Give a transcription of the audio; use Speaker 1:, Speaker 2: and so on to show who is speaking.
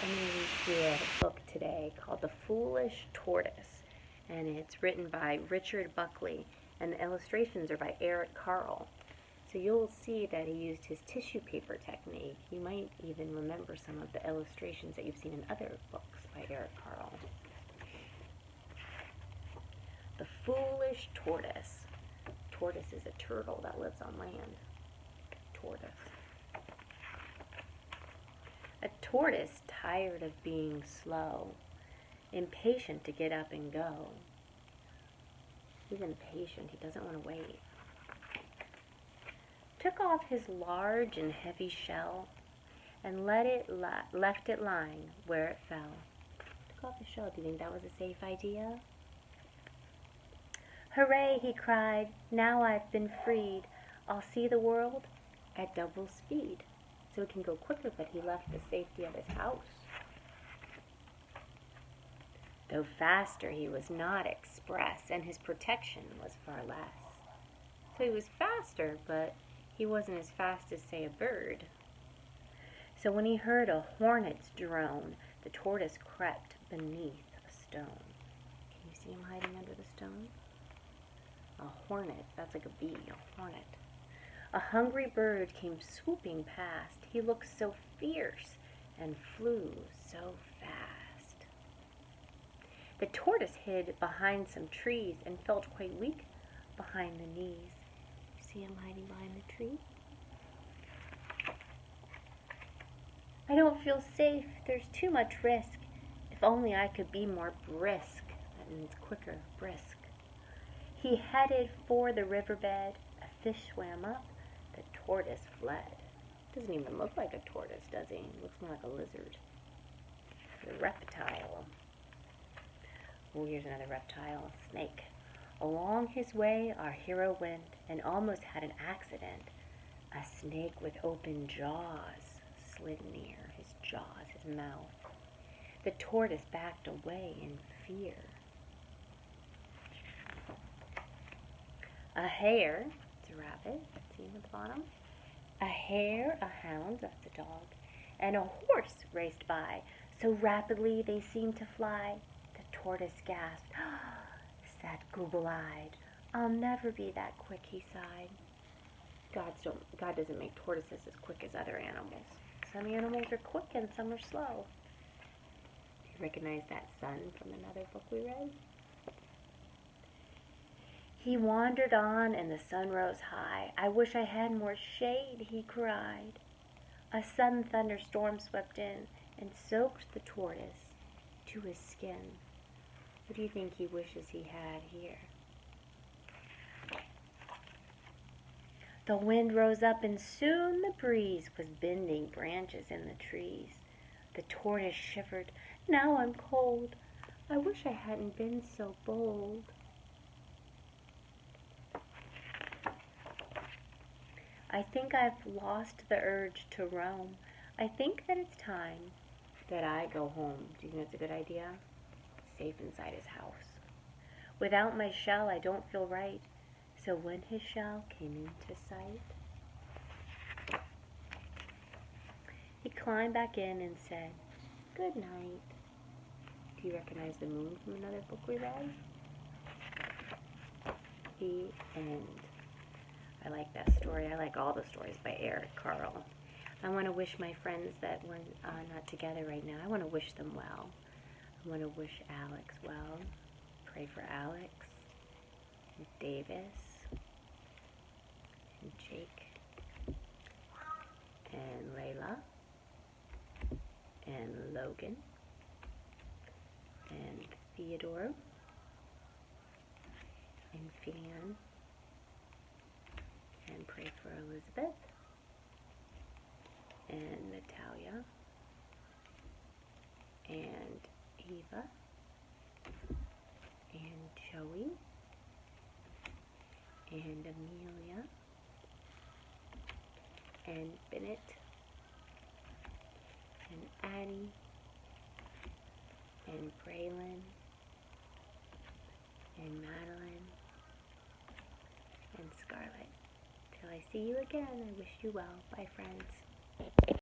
Speaker 1: I'm going to read you a book today called The Foolish Tortoise, and it's written by Richard Buckley, and the illustrations are by Eric Carle. So you'll see that he used his tissue paper technique. You might even remember some of the illustrations that you've seen in other books by Eric Carle. The Foolish Tortoise. Tortoise is a turtle that lives on land. Tortoise. A tortoise, tired of being slow, impatient to get up and go. He's impatient. He doesn't want to wait. Took off his large and heavy shell and left it lying where it fell. Took off his shell. Do you think that was a safe idea? Hooray, he cried. Now I've been freed. I'll see the world at double speed. So it can go quicker, but he left the safety of his house. Though faster, he was not express, and his protection was far less. So he was faster, but he wasn't as fast as, say, a bird. So when he heard a hornet's drone, the tortoise crept beneath a stone. Can you see him hiding under the stone? A hornet, that's like a bee, a hornet. A hungry bird came swooping past. He looked so fierce and flew so fast. The tortoise hid behind some trees and felt quite weak behind the knees. See him hiding behind the tree? I don't feel safe. There's too much risk. If only I could be more brisk. That means quicker, brisk. He headed for the riverbed. A fish swam up. The tortoise fled. Doesn't even look like a tortoise, does he? Looks more like a lizard. A reptile. Oh, here's another reptile, a snake. Along his way our hero went and almost had an accident. A snake with open jaws slid near. His jaws, his mouth. The tortoise backed away in fear. A hare, it's a rabbit, see him at the bottom? A hare, a hound, that's a dog, and a horse raced by. So rapidly they seemed to fly. The tortoise gasped, sat goggle-eyed. I'll never be that quick, he sighed. God doesn't make tortoises as quick as other animals. Some animals are quick and some are slow. Do you recognize that sun from another book we read? He wandered on and the sun rose high. I wish I had more shade, he cried. A sudden thunderstorm swept in and soaked the tortoise to his skin. What do you think he wishes he had here? The wind rose up and soon the breeze was bending branches in the trees. The tortoise shivered. Now I'm cold. I wish I hadn't been so bold. I think I've lost the urge to roam. I think that it's time that I go home. Do you think that's a good idea? Safe inside his house. Without my shell, I don't feel right. So when his shell came into sight, he climbed back in and said, good night. Do you recognize the moon from another book we read? The end. I like that story. I like all the stories by Eric Carle. I want to wish my friends that were not together right now, I want to wish them well. I want to wish Alex well. Pray for Alex, and Davis, and Jake, and Layla, and Logan, and Theodore, and Fan, and pray for Elizabeth, and Natalia, and Eva, and Joey, and Amelia, and Bennett, and Addie, and Braylon, and Madeline, and Scarlett. Till I see you again, I wish you well. Bye, friends.